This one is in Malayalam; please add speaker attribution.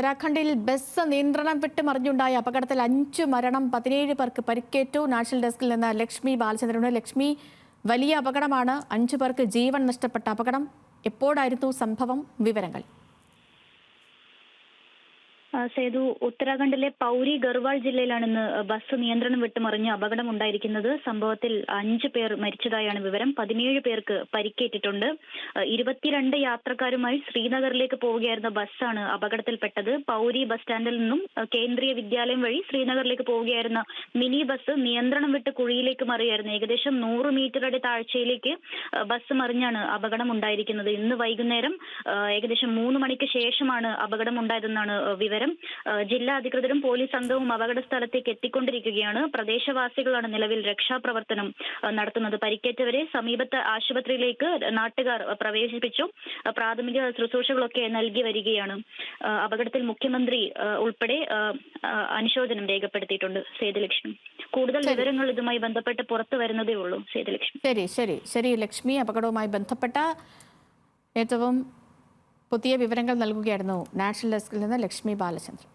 Speaker 1: ഉത്തരാഖണ്ഡിൽ ബസ് നിയന്ത്രണം വിട്ട് മറിഞ്ഞുണ്ടായ അപകടത്തിൽ 5 മരണം 17 പേർക്ക് പരിക്കേറ്റു. നാഷണൽ ഡെസ്കിൽ നിന്ന് ലക്ഷ്മി ബാലചന്ദ്രനുണ്ട്. ലക്ഷ്മി, വലിയ അപകടമാണ്. 5 പേർക്ക് ജീവൻ നഷ്ടപ്പെട്ട അപകടം. എപ്പോഴായിരുന്നു സംഭവം? വിവരങ്ങൾ.
Speaker 2: സേതു, ഉത്തരാഖണ്ഡിലെ പൗരി ഗർവാൾ ജില്ലയിലാണ് ഇന്ന് ബസ് നിയന്ത്രണം വിട്ടുമറിഞ്ഞ് അപകടം ഉണ്ടായിരിക്കുന്നത്. സംഭവത്തിൽ 5 പേർ മരിച്ചതായാണ് വിവരം. 17 പേർക്ക് പരിക്കേറ്റിട്ടുണ്ട്. 22 യാത്രക്കാരുമായി ശ്രീനഗറിലേക്ക് പോവുകയായിരുന്ന ബസ്സാണ് അപകടത്തിൽപ്പെട്ടത്. പൗരി ബസ് സ്റ്റാൻഡിൽ നിന്നും കേന്ദ്രീയ വിദ്യാലയം വഴി ശ്രീനഗറിലേക്ക് പോവുകയായിരുന്ന മിനി ബസ് നിയന്ത്രണം വിട്ട് കുഴിയിലേക്ക് മറിയായിരുന്നു. ഏകദേശം 100 മീറ്ററുടെ താഴ്ചയിലേക്ക് ബസ് മറിഞ്ഞാണ് അപകടം ഉണ്ടായിരിക്കുന്നത്. ഇന്ന് വൈകുന്നേരം ഏകദേശം 3 മണിക്ക് ശേഷമാണ് അപകടം ഉണ്ടായതെന്നാണ് വിവരം. ജില്ലാ അധികൃതരും പോലീസ് സംഘവും അപകട സ്ഥലത്തേക്ക് എത്തിക്കൊണ്ടിരിക്കുകയാണ്. പ്രദേശവാസികളാണ് നിലവിൽ രക്ഷാപ്രവർത്തനം നടത്തുന്നത്. പരിക്കേറ്റവരെ സമീപത്തെ ആശുപത്രിയിലേക്ക് നാട്ടുകാർ പ്രവേശിപ്പിച്ചു. പ്രാഥമിക ശുശ്രൂഷകളൊക്കെ നൽകി വരികയാണ്. അപകടത്തിൽ മുഖ്യമന്ത്രി ഉൾപ്പെടെ അനുശോചനം രേഖപ്പെടുത്തിയിട്ടുണ്ട്. സേതുലക്ഷ്മി, കൂടുതൽ വിവരങ്ങൾ ഇതുമായി ബന്ധപ്പെട്ട് പുറത്തു വരുന്നതേ ഉള്ളൂ. സേതുലക്ഷ്മി.
Speaker 1: ശരി ലക്ഷ്മി, അപകടവുമായി ബന്ധപ്പെട്ട ഏറ്റവും പുതിയ വിവരങ്ങൾ നൽകുകയായിരുന്നു നാഷണൽ ഡെസ്കിൽ നിന്ന് ലക്ഷ്മി ബാലചന്ദ്രൻ.